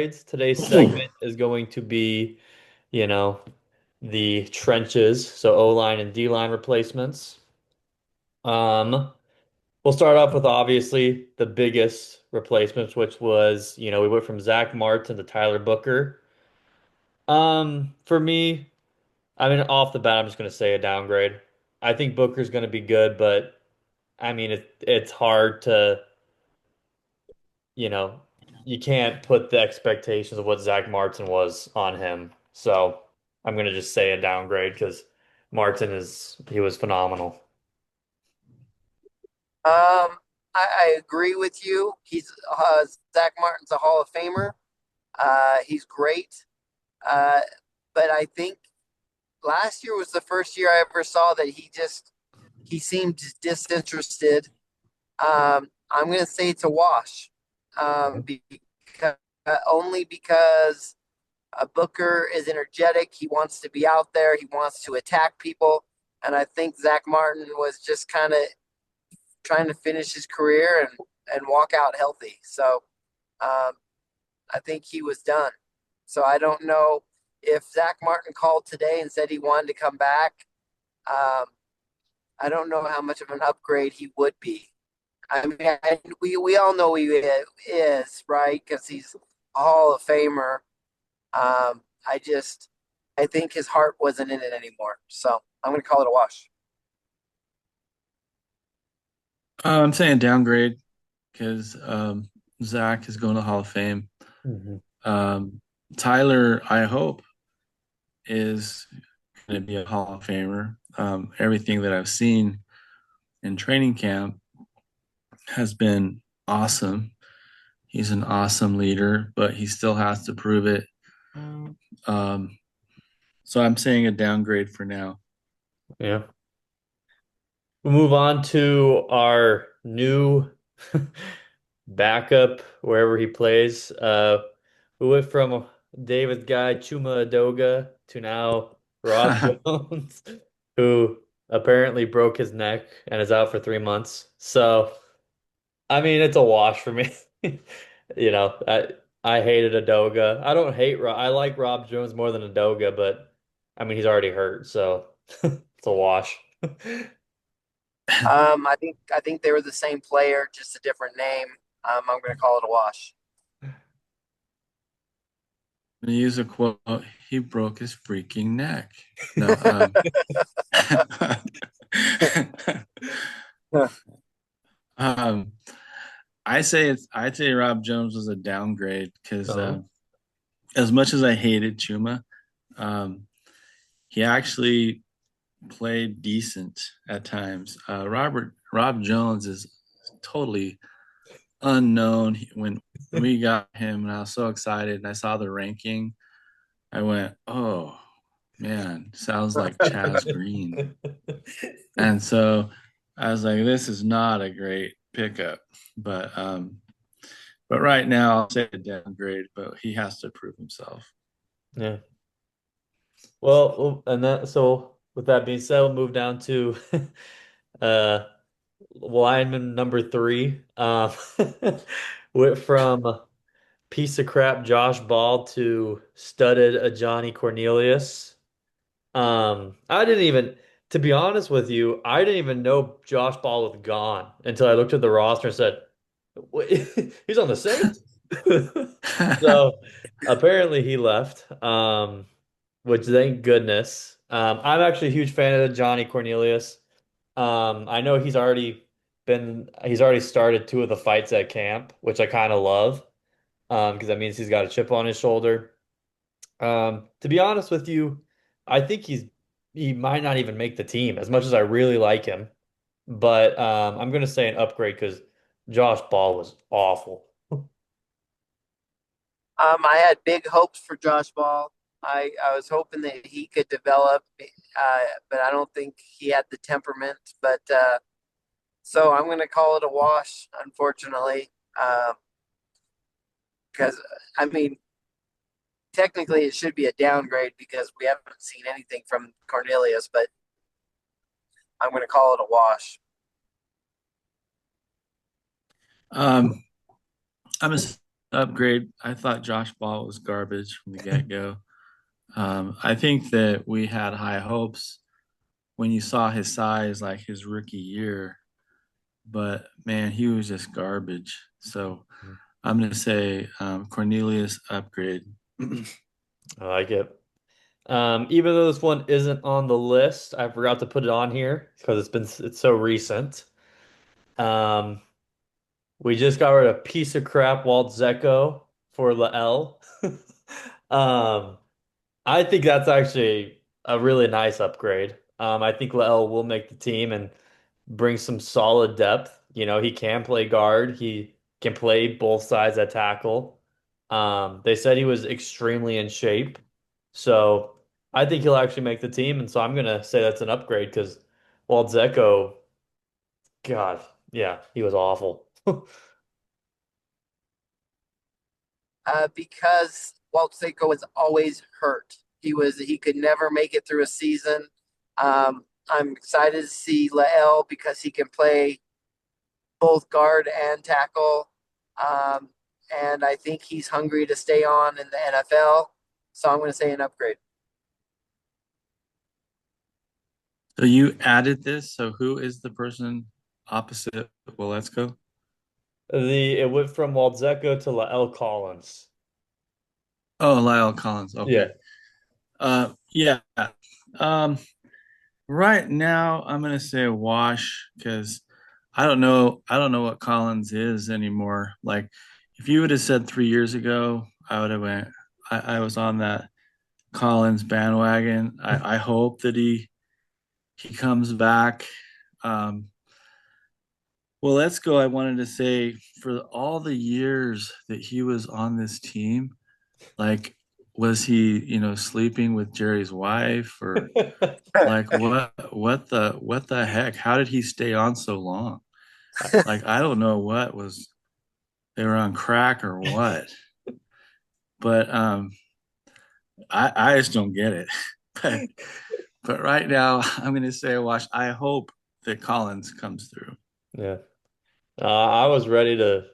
downgrades. Today's segment is going to be, you know, the trenches, so O-line and D-line replacements. Um, we'll start off with obviously the biggest replacements, which was, we went from Zach Martin to Tyler Booker. For me, I mean, off the bat, I'm just going to say a downgrade. I think Booker's going to be good, but I mean, it's hard to, you know, you can't put the expectations of what Zach Martin was on him. So I'm going to just say a downgrade because he was phenomenal. I agree with you. Zach Martin's a Hall of Famer. He's great. Uh, but I think last year was the first year I ever saw that he seemed disinterested. I'm going to say it's a wash. Because, only because Booker is energetic. He wants to be out there. He wants to attack people. And I think Zach Martin was just kind of trying to finish his career and walk out healthy. So um, I think he was done. So I don't know if Zach Martin called today and said he wanted to come back. Um, I don't know how much of an upgrade he would be. I mean, we all know he is, right? Because he's a Hall of Famer. I just I think his heart wasn't in it anymore. So I'm going to call it a wash. I'm saying downgrade because Zach is going to Hall of Fame. Mhm. Um, Tyler, I hope, is going to be a Hall of Famer. Everything that I've seen in training camp has been awesome. He's an awesome leader, but he still has to prove it. Um, so I'm saying a downgrade for now. Yeah. We'll move on to our new backup wherever he plays. We went from David Guy Chuma Adoga to now Rob Jones, who apparently broke his neck and is out for 3 months. So, I mean, it's a wash for me. I hated Adoga. I don't hate Rob. I like Rob Jones more than Adoga, but I mean, he's already hurt, so it's a wash. I think they were the same player, just a different name. I'm going to call it a wash. To use a quote, he broke his freaking neck. No, um, I'd say Rob Jones was a downgrade because Oh. as much as I hated Chuma, um, he actually played decent at times. Rob Jones is totally unknown. When we got him, and I was so excited, and I saw the ranking, I went, "Oh man, sounds like Chaz Green." And so I was like, "This is not a great pickup," but right now I'll say a downgrade. But he has to prove himself. Yeah. So with that being said, we'll move down to uh lineman number three. Went from piece of crap Josh Ball to studded a Johnny Cornelius. I didn't even, to be honest with you, I didn't even know Josh Ball was gone until I looked at the roster and said, "Wait, he's on the Saints." So apparently he left, which thank goodness. I'm actually a huge fan of Johnny Cornelius. I know he's already started two of the fights at camp, which I kind of love, because that means he's got a chip on his shoulder. To be honest with you, I think he might not even make the team as much as I really like him. But I'm gonna say an upgrade because Josh Ball was awful. I had big hopes for Josh Ball. I was hoping that he could develop, but I don't think he had the temperament. But so I'm going to call it a wash, unfortunately, because I mean, technically it should be a downgrade because we haven't seen anything from Cornelius. But I'm going to call it a wash. um, I'm upgrade. I thought Josh Ball was garbage from the get-go. I think that we had high hopes when you saw his size like his rookie year, but man, he was just garbage. So I'm going to say Cornelius upgrade. I like it. Even though this one isn't on the list, I forgot to put it on here because it's so recent. Um, we just got rid of piece of crap Walt Zecco for Lael. Um, I think that's actually a really nice upgrade. I think Lael will make the team and bring some solid depth. You know, he can play guard. He can play both sides at tackle. They said he was extremely in shape. So I think he'll actually make the team. And so I'm gonna say that's an upgrade because Walt Zecco, God, yeah, he was awful. Because Walt Seiko was always hurt. He could never make it through a season. I'm excited to see Lael because he can play both guard and tackle. Um, and I think he's hungry to stay on in the NFL. So I'm going to say an upgrade. So you added this. So who is the person opposite? Well, let's go. It went from Walt Zecco to Lael Collins. Oh, Lyle Collins. Yeah. Okay. Yeah. Um, right now I'm gonna say a wash because I don't know what Collins is anymore. Like if you would have said 3 years ago, I would have went I was on that Collins bandwagon. I hope that he comes back. Um, well, let's go. I wanted to say for all the years that he was on this team, like was he, sleeping with Jerry's wife or like what the heck? How did he stay on so long? Like I don't know what was they were on crack or what, but I just don't get it. But right now I'm gonna say wash. I hope that Collins comes through. Yeah. I was ready to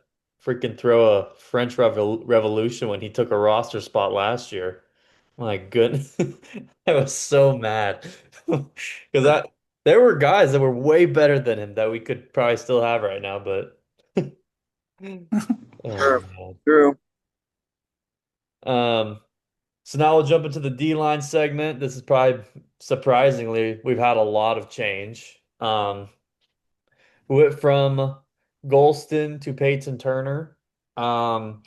freaking throw a French Revolution when he took a roster spot last year. My goodness. I was so mad. Because there were guys that were way better than him that we could probably still have right now, but True. oh True. man. So now we'll jump into the D-line segment. This is probably surprisingly, we've had a lot of change. We went from Golston to Peyton Turner. Um,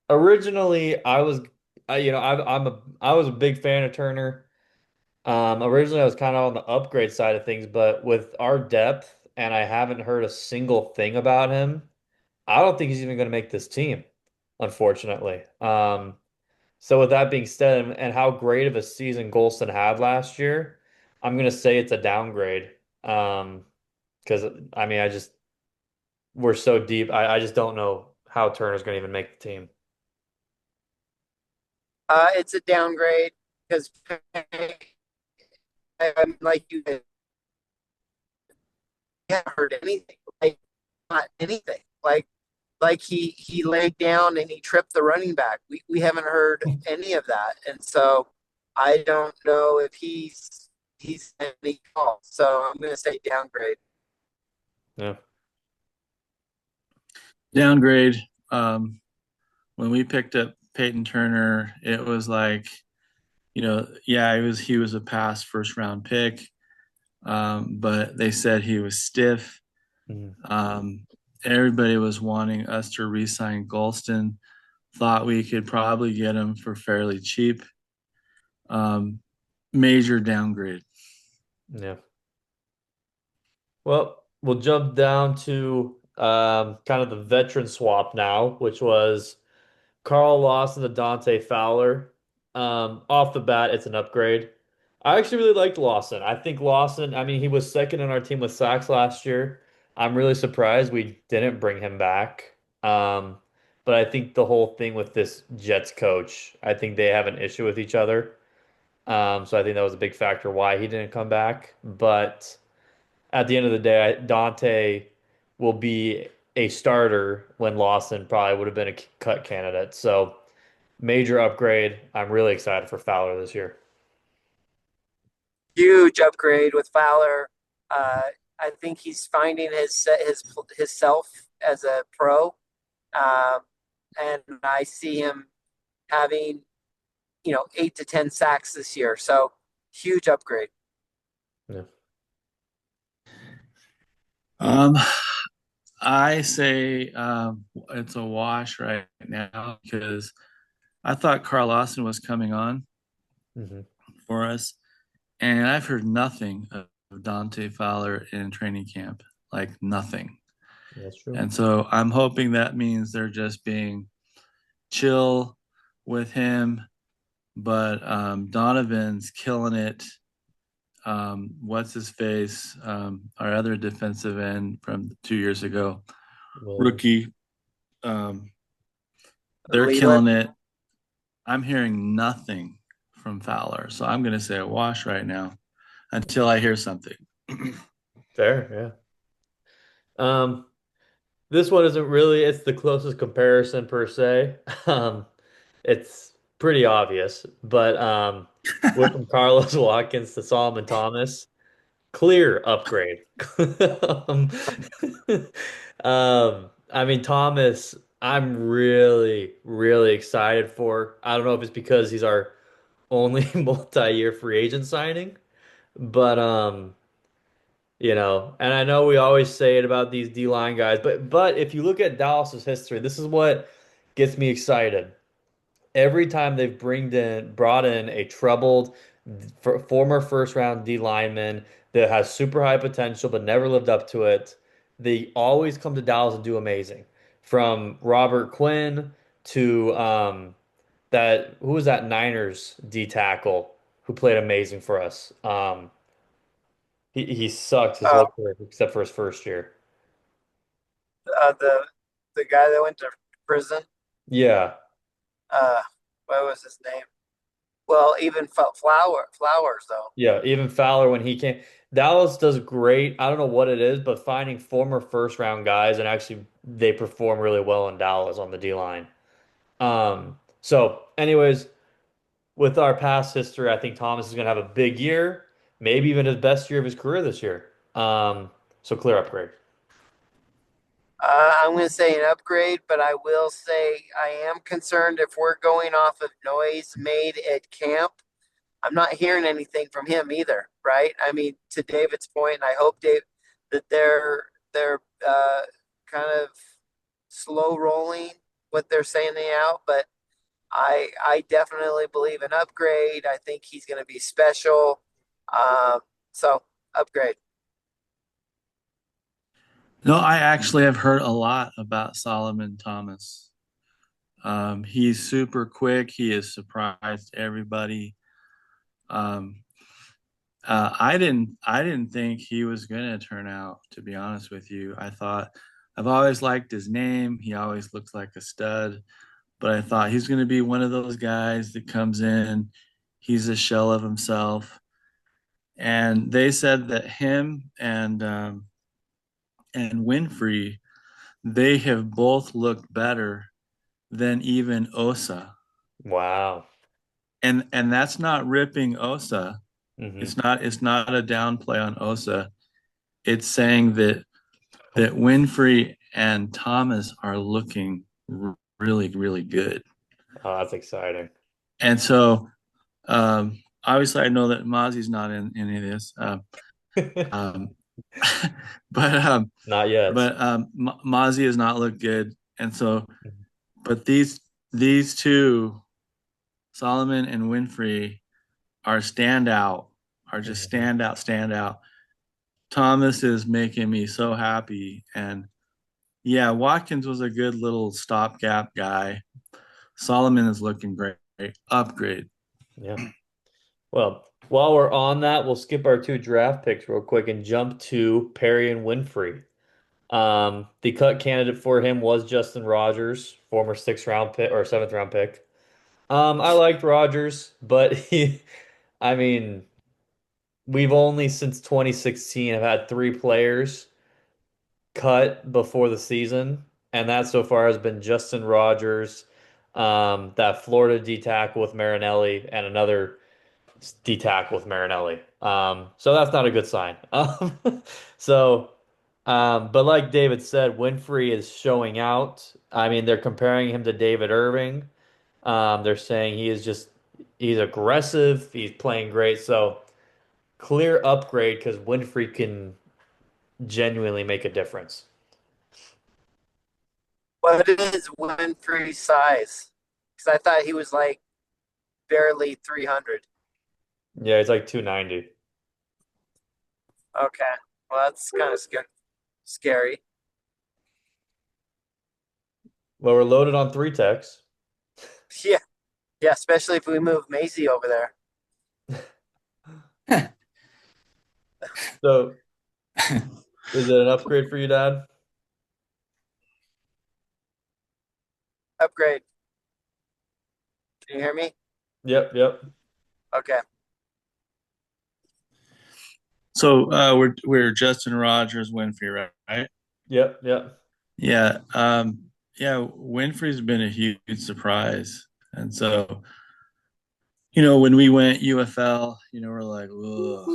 Originally, I was a big fan of Turner. Originally, I was kind of on the upgrade side of things, but with our depth, and I haven't heard a single thing about him. I don't think he's even going to make this team, unfortunately. So with that being said, and how great of a season Golston had last year, I'm going to say it's a downgrade. Because I mean, we're so deep. I just don't know how Turner's going to even make the team. It's a downgrade because I'm like you haven't heard anything. Like not anything. Like he laid down and he tripped the running back. We haven't heard any of that, and so I don't know if he's any call. So I'm going to say downgrade. Yeah. Downgrade. When we picked up Peyton Turner, it was like, yeah, he was a past first round pick, but they said he was stiff. Mhm. Everybody was wanting us to re-sign Golston. Thought we could probably get him for fairly cheap. Um, Major downgrade. Yeah. Well, we'll jump down to kind of the veteran swap now, which was Carl Lawson to Dante Fowler. Off the bat, it's an upgrade. I actually really liked Lawson. I think Lawson, I mean, he was second in our team with sacks last year. I'm really surprised we didn't bring him back. Um, but I think the whole thing with this Jets coach, I think they have an issue with each other. So I think that was a big factor why he didn't come back. But at the end of the day, Dante will be a starter when Lawson probably would have been a cut candidate. So major upgrade. I'm really excited for Fowler this year. Huge upgrade with Fowler. Uh, I think he's finding his self as a pro, um, and I see him having 8 to 10 sacks this year. So huge upgrade. Yeah. Um, I say it's a wash right now because I thought Carl Lawson was coming on Hmm. for us, and I've heard nothing of Dante Fowler in training camp, like nothing. That's true. And so I'm hoping that means they're just being chill with him. But Donovan's killing it. What's his face? Our other defensive end from 2 years ago, Williams. rookie. They're Leland. killing it. I'm hearing nothing from Fowler, so I'm going to say a wash right now until I hear something. Fair, yeah. This one isn't really, it's the closest comparison per se. Um, it's pretty obvious, but went from Carlos Watkins to Solomon Thomas, clear upgrade. Um, I mean, Thomas, I'm really, really excited for. I don't know if it's because he's our only multi-year free agent signing, but and I know we always say it about these D-line guys, but if you look at Dallas's history, this is what gets me excited. Every time they've brought in a troubled former first round D lineman that has super high potential but never lived up to it, they always come to Dallas and do amazing. From Robert Quinn to that who was that Niners D tackle who played amazing for us. He sucked his Uh, whole career except for his first year. the guy that went to prison. Yeah. Uh, what was his name? Well, even Flowers though. Yeah, even Fowler when he came, Dallas does great. I don't know what it is, but finding former first round guys and actually they perform really well in Dallas on the D line. So anyways, with our past history, I think Thomas is gonna have a big year, maybe even his best year of his career this year. So clear upgrade. I'm going to say an upgrade, but I will say I am concerned if we're going off of noise made at camp. I'm not hearing anything from him either, right? I mean, to David's point, and I hope Dave that they're kind of slow rolling what they're sending out, but I definitely believe an upgrade. I think he's going to be special. So upgrade. No, I actually have heard a lot about Solomon Thomas. He's super quick. He has surprised everybody. Um, I didn't think he was going to turn out, to be honest with you. I've always liked his name. He always looks like a stud, but I thought he's going to be one of those guys that comes in, he's a shell of himself. And they said that him and Winfrey, they have both looked better than even Osa. Wow. And that's not ripping Osa. Hmm. It's not a downplay on Osa. It's saying that Winfrey and Thomas are looking really, really good. Oh, that's exciting. And so obviously I know that Mozzie's not in any of this. Um, but Not yet. Mozzie has not looked good. And so but these two, Solomon and Winfrey, are just Mhm. stand out. Thomas is making me so happy. And yeah, Watkins was a good little stopgap guy. Solomon is looking great. Upgrade. Yeah. Well, while we're on that, we'll skip our two draft picks real quick and jump to Perry and Winfrey. The cut candidate for him was Justin Rogers, former sixth round pick or seventh round pick. I liked Rogers, but I mean, we've only since 2016 have had three players cut before the season, and that so far has been Justin Rogers, that Florida D tackle with Marinelli, and another D tackle with Marinelli. So that's not a good sign. So, but like David said, Winfrey is showing out. I mean, they're comparing him to David Irving. They're saying he's aggressive, he's playing great. So clear upgrade because Winfrey can genuinely make a difference. What is Winfrey's size? Because I thought he was like barely 300. Yeah, he's like 290. Okay. Well, that's kind of scary. Well, we're loaded on three techs. Yeah. Yeah, especially if we move Macy over there. So is it an upgrade for you, Dad? Upgrade. Can you hear me? Yep, yep, Okay. So we're Justin Rogers, Winfrey, right? yep, yep. Yeah. Yeah, Winfrey's been a huge surprise. And so, when we went UFL, we're like, ugh.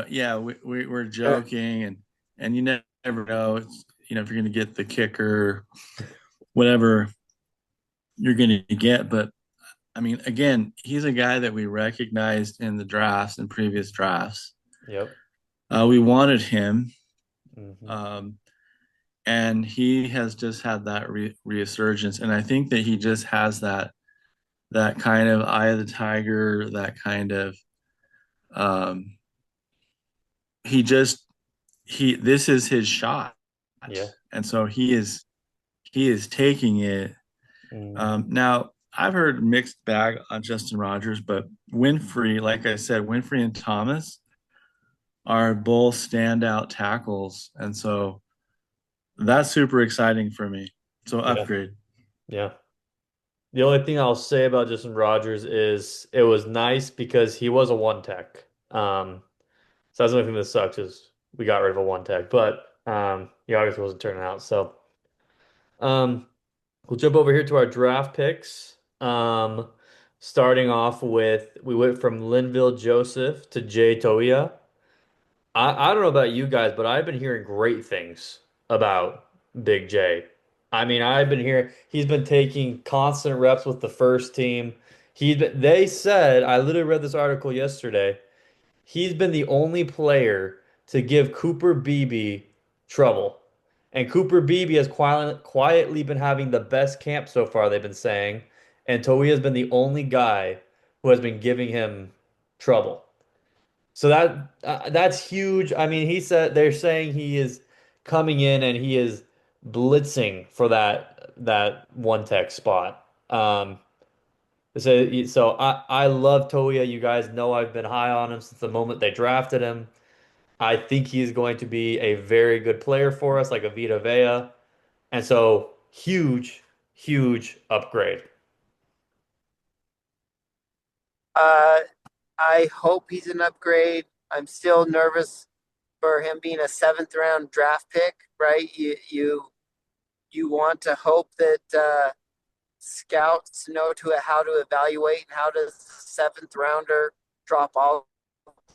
Yeah, we're joking, and you never know, if you're gonna get the kicker, whatever you're gonna get. But I mean, again, he's a guy that we recognized in the drafts and previous drafts. Yep. We wanted him. Hmm. Um, and he has just had that resurgence, and I think that he just has that kind of eye of the tiger, that kind of um, he just he this is his shot, Yeah. and so he is taking it. Hmm. Now I've heard mixed bag on Justin Rogers, but Winfrey, like I said, Winfrey and Thomas are both standout tackles, and so that's super exciting for me. So Yeah. upgrade. Yeah. The only thing I'll say about Justin Rogers is it was nice because he was a one tech. So that's the only thing that sucks is we got rid of a one tech, but he obviously wasn't turning out. So um we'll jump over here to our draft picks. Starting off with we went from Linville Joseph to Jay Toia. I don't know about you guys, but I've been hearing great things about Big J. I mean, I've been hearing he's been taking constant reps with the first team. They said, I literally read this article yesterday. He's been the only player to give Cooper Beebe trouble. And Cooper Beebe has quietly been having the best camp so far, they've been saying. And Toei has been the only guy who has been giving him trouble. So that's huge. I mean, he said they're saying he is coming in and he is blitzing for that one tech spot. So I love Toya. You guys know I've been high on him since the moment they drafted him. I think he's going to be a very good player for us, like a Vita Vea. And so huge, huge upgrade. Uh, I hope he's an upgrade. I'm still nervous for him being a seventh round draft pick, right? You want to hope that scouts know how to evaluate and how does the seventh rounder drop all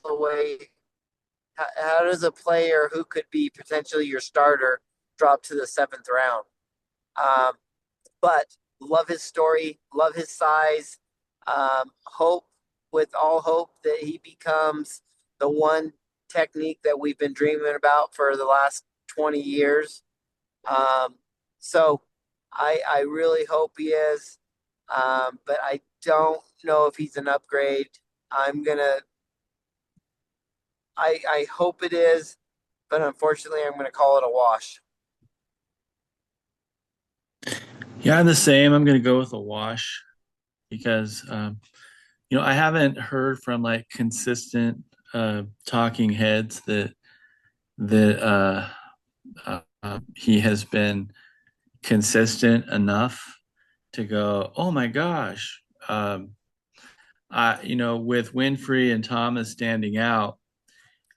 the way. How does a player who could be potentially your starter drop to the seventh round? Um, but love his story, love his size. Hope with all hope that he becomes the one technique that we've been dreaming about for the last 20 years. Um, so I really hope he is, but I don't know if he's an upgrade. I'm gonna I hope it is, but unfortunately I'm gonna call it a wash. Yeah, I'm the same. I'm going to go with a wash because I haven't heard from like consistent talking heads that he has been consistent enough to go, oh my gosh. With Winfrey and Thomas standing out,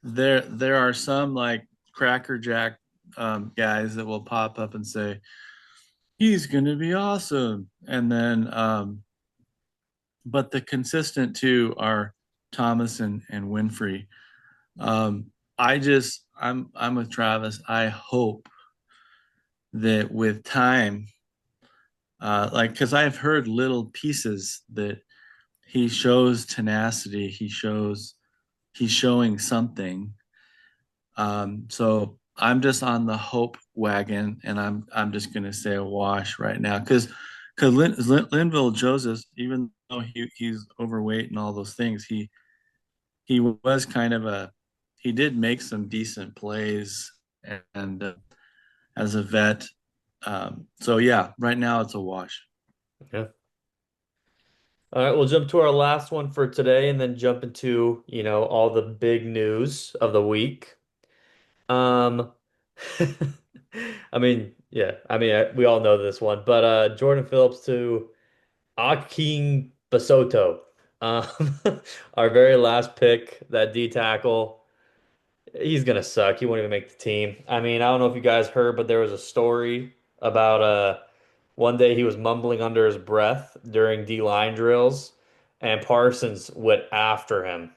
there are some like crackerjack guys that will pop up and say he's going to be awesome, and then but the consistent two are Thomas and Winfrey. Um, I'm with Travis. I hope that with time, like because I've heard little pieces that he shows tenacity, he's showing something. So I'm just on the hope wagon, and I'm just gonna say a wash right now because Linville Joseph, even though he's overweight and all those things, he was kind of a he did make some decent plays and as a vet. So yeah, right now it's a wash. Yeah. All right, we'll jump to our last one for today and then jump into, all the big news of the week. Um, we all know this one, but Jordan Phillips to Aking Basoto. Um, our very last pick, that D tackle. He's gonna suck. He won't even make the team. I mean, I don't know if you guys heard, but there was a story about one day he was mumbling under his breath during D line drills, and Parsons went after him,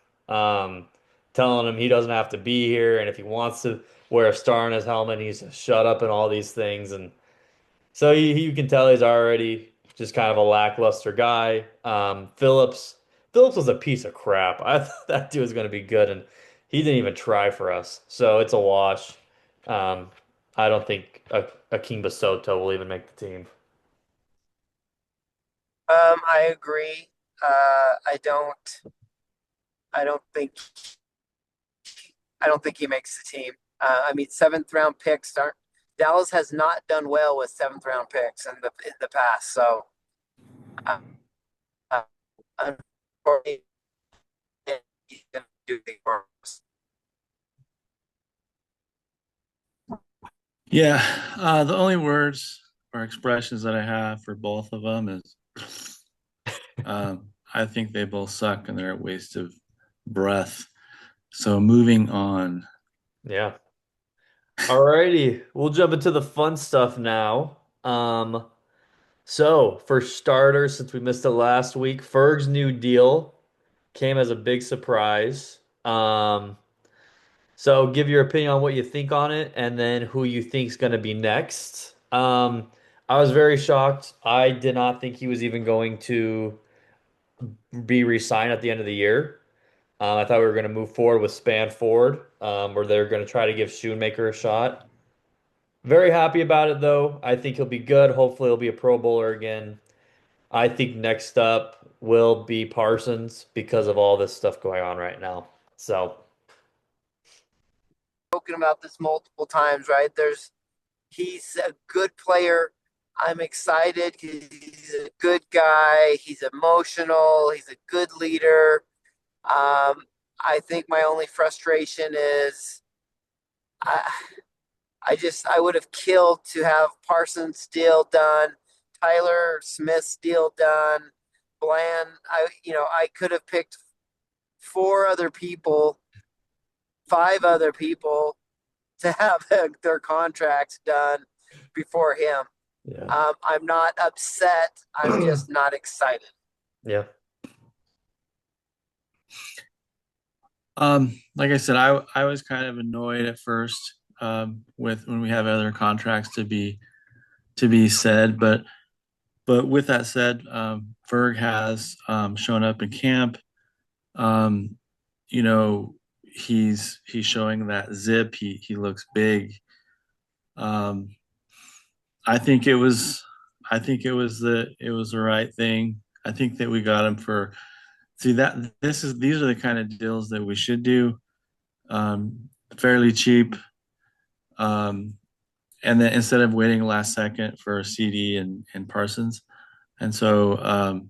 telling him he doesn't have to be here, and if he wants to wear a star on his helmet, he's to shut up and all these things. And so you can tell he's already just kind of a lackluster guy. Phillips was a piece of crap. I thought that dude was going to be good, and he didn't even try for us. So it's a wash. Um, I don't think Akeem Basoto will even make the team. I agree. I don't think I don't think he makes the team. I mean, seventh round picks aren't. Dallas has not done well with seventh round picks in the past. So, uh, uh, unfortunately, he's gonna do the worst. Yeah, the only words or expressions that I have for both of them is I think they both suck and they're a waste of breath. So moving on. Yeah. Alrighty, we'll jump into the fun stuff now. So for starters, since we missed it last week, Ferg's new deal came as a big surprise. So give your opinion on what you think on it, and then who you think's going to be next. I was very shocked. I did not think he was even going to be re-signed at the end of the year. I thought we were going to move forward with Span Ford, where they're going to try to give Shoemaker a shot. Very happy about it though. I think he'll be good. Hopefully he'll be a Pro Bowler again. I think next up will be Parsons because of all this stuff going on right now. So, Spoken about this multiple times, right? He's a good player. I'm excited. He's a good guy. He's emotional. He's a good leader. I think my only frustration is I, I would have killed to have Parsons deal done, Tyler Smith's deal done, Bland. I could have picked four other people, five other people to have their contracts done before him. yeah. I'm not upset. I'm just not excited. Yeah. Like I said, I was kind of annoyed at first with when we have other contracts to be said, but with that said, Ferg has shown up in camp. Um, you know, he's showing that zip. He looks big. Um, I think it was it was the right thing. I think that we got him for see that these are the kind of deals that we should do. Fairly cheap. Um, and then instead of waiting last second for CD and Parsons. And so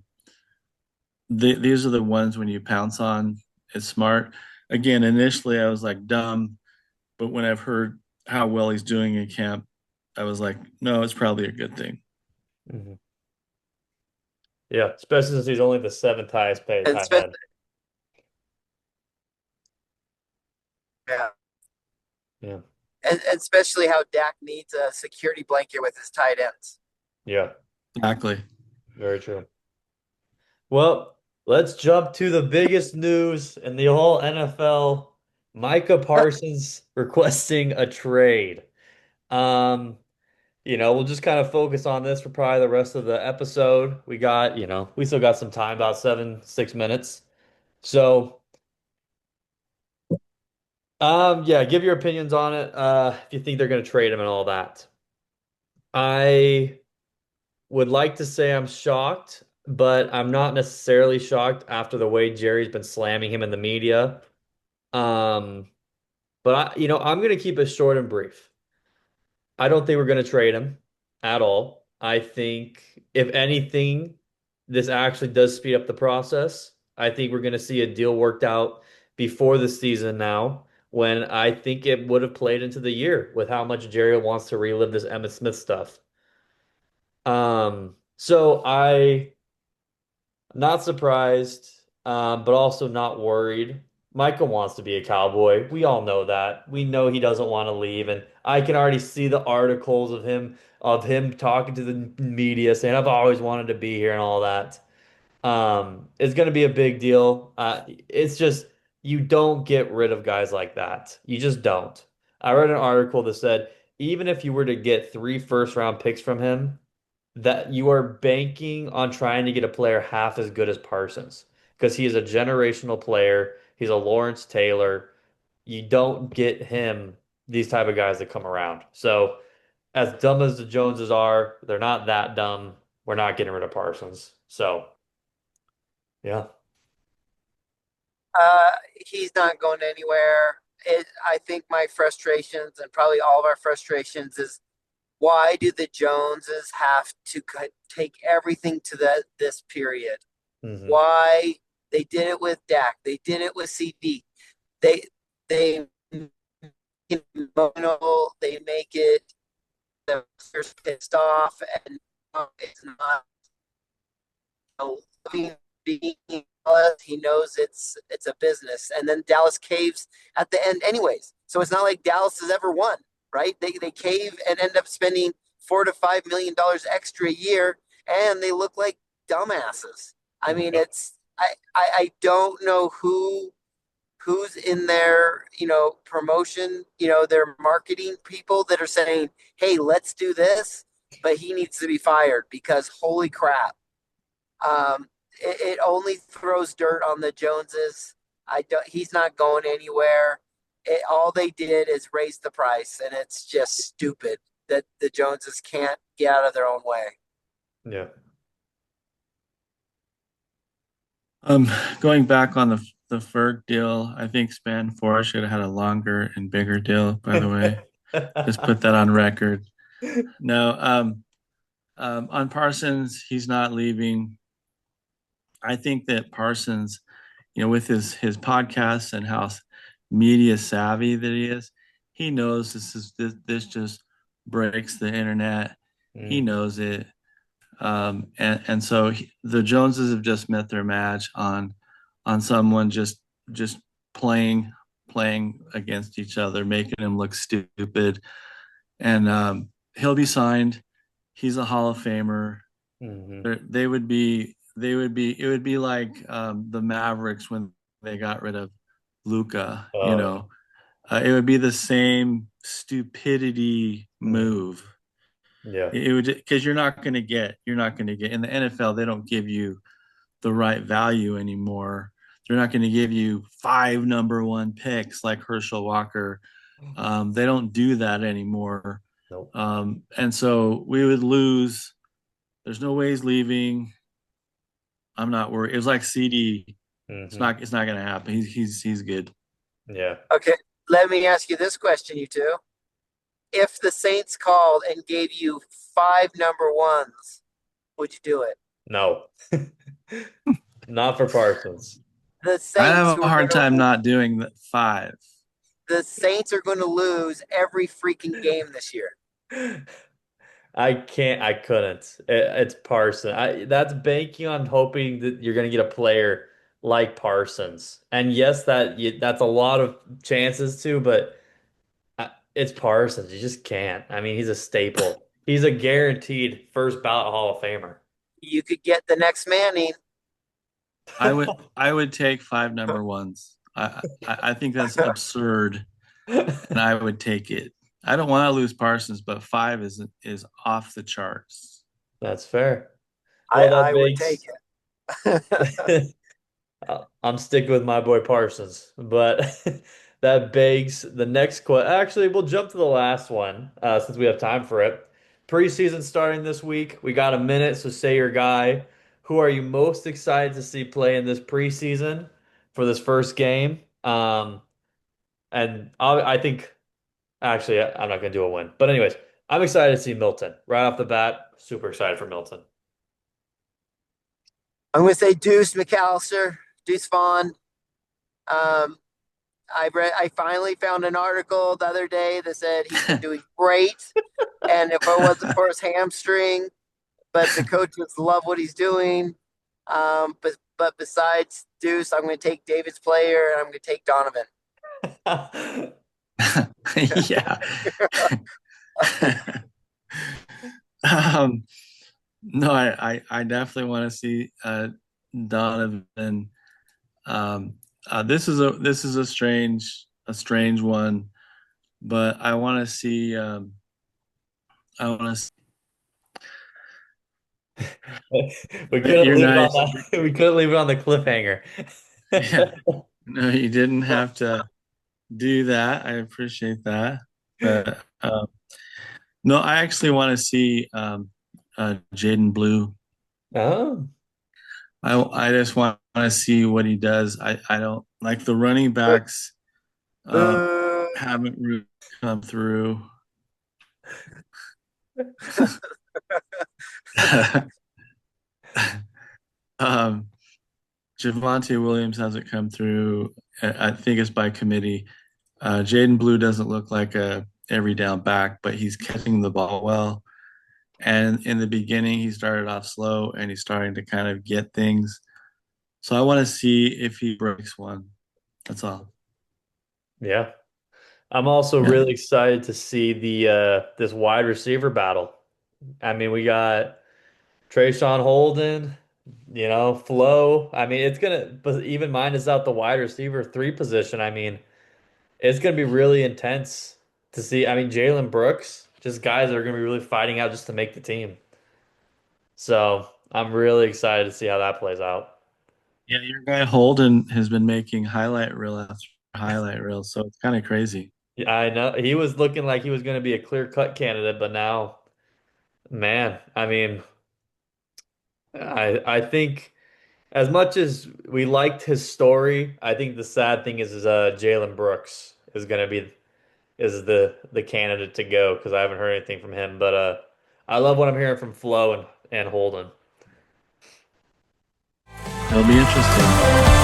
these are the ones when you pounce on, it's smart. Again, initially I was like dumb, but when I've heard how well he's doing in camp, I was like, no, it's probably a good thing. Mhm. Yeah, especially since he's only the seventh highest paid And tight Smith, end. yeah, Yeah. and especially how Dak needs a security blanket with his tight ends. Yeah, Exactly. very true. Well, let's jump to the biggest news in the whole NFL. Micah Parsons requesting a trade. Um, we'll just kind of focus on this for probably the rest of the episode. We still got some time, about 6 minutes. So, yeah, give your opinions on it. If you think they're going to trade him and all that. I would like to say I'm shocked, but I'm not necessarily shocked after the way Jerry's been slamming him in the media. Um, I'm going to keep it short and brief. I don't think we're going to trade him at all. I think, if anything, this actually does speed up the process. I think we're going to see a deal worked out before the season now, when I think it would have played into the year with how much Jerry wants to relive this Emmitt Smith stuff. So not surprised, but also not worried. Michael wants to be a Cowboy. We all know that. We know he doesn't want to leave, and I can already see the articles of him talking to the media saying, "I've always wanted to be here" and all that. It's going to be a big deal. It's just you don't get rid of guys like that. You just don't. I read an article that said even if you were to get three first round picks from him, that you are banking on trying to get a player half as good as Parsons because he is a generational player. He's a Lawrence Taylor. You don't get him these type of guys that come around. So as dumb as the Joneses are, they're not that dumb. We're not getting rid of Parsons. So yeah. He's not going anywhere. I think my frustrations and probably all of our frustrations is why do the Joneses have to take everything to this period? Hmm. Why they did it with Dak, they did it with CD. They emotional, they make it the players pissed off, and it's not being Dallas. He knows it's a business, and then Dallas caves at the end, anyways. So it's not like Dallas has ever won, right? They cave and end up spending $4 to $5 million extra a year, and they look like dumbasses. I mean, Yeah. I don't know who's in their promotion, their marketing people that are saying, hey, let's do this, but he needs to be fired because holy crap. It only throws dirt on the Joneses. I don't. He's not going anywhere. All they did is raise the price, and it's just stupid that the Joneses can't get out of their own way. Yeah. Um, Going back on the Ferg deal, I think Span Forest should have had a longer and bigger deal, by the way. Just put that on record. No, on Parsons, he's not leaving. I think that Parsons, with his podcasts and how media savvy that he is, he knows this just breaks the internet. He Mm, knows it. And so the Joneses have just met their match on someone just playing playing against each other, making him look stupid. And he'll be signed. He's a Hall of Famer. hmm. They would be it would be like the Mavericks when they got rid of Luca. Oh yeah. It would be the same stupidity Mm, move. yeah. It would, because you're not going to get in the NFL. They don't give you the right value anymore. They're not going to give you five number one picks like Herschel Walker. They don't do that anymore. Nope. And so we would lose. There's no way he's leaving. I'm not worried. It was like CD. It's Hmm. not. It's not going to happen. He's good. Yeah. Okay, let me ask you this question, you two. If the Saints called and gave you five number ones, would you do it? No. Not for Parsons. The I Saints, have who a are going hard time to not doing that five. the Saints are going to lose every freaking game this year. I can't. I couldn't. It's Parsons. That's banking on hoping that you're going to get a player like Parsons. And yes, that's a lot of chances too. But It's Parsons. You just can't. I mean, he's a staple. He's a guaranteed first ballot Hall of Famer. You could get the next Manning. I would take five number ones. I think that's absurd, and I would take it. I don't want to lose Parsons, but five is off the charts. That's fair. Well, that I would take begs. it. I'm sticking with my boy Parsons, but that begs the next question. Actually, we'll jump to the last one since we have time for it. Preseason starting this week. We got a minute, so say your guy. Who are you most excited to see play in this preseason for this first game? And I think actually I'm not going to do a win, but anyways, I'm excited to see Milton right off the bat. Super excited for Milton. I'm going to say Deuce McAllister, Deuce Vaughn. Um, I finally found an article the other day that said he's been doing great, and if it wasn't for his hamstring, but the coaches love what he's doing. But besides Deuce, I'm going to take David's player, and I'm going to take Donovan. Yeah. um, no, I definitely want to see Donovan. This is a strange one, but I want to see I want to. We couldn't You're leave it on nice. that. We couldn't leave it on the cliffhanger. Yeah. No, you didn't have to do that. I appreciate that. But no, I actually want to see Jaden Blue. Oh, I just want to see what he does. I don't like the running backs uh, Boo. haven't really come through. um, Javonte Williams hasn't come through. I think it's by committee. Jaden Blue doesn't look like a every down back, but he's catching the ball well. And in the beginning, he started off slow and he's starting to kind of get things. So I want to see if he breaks one. That's all. yeah. I'm also Yeah. really excited to see the this wide receiver battle. I mean, we got Trayshawn Holden, Flo. I mean, it's gonna, but even mine is out the wide receiver three position. I mean, it's gonna be really intense to see. I mean, Jalen Brooks, just guys that are gonna be really fighting out just to make the team. So I'm really excited to see how that plays out. Yeah, your guy Holden has been making highlight reel after highlight reel, so it's kind of crazy. Yeah, I know he was looking like he was gonna be a clear-cut candidate, but now, man, I mean, I think as much as we liked his story, I think the sad thing is Jalen Brooks is gonna be is the candidate to go because I haven't heard anything from him. But I love what I'm hearing from Flo and Holden. It'll be interesting.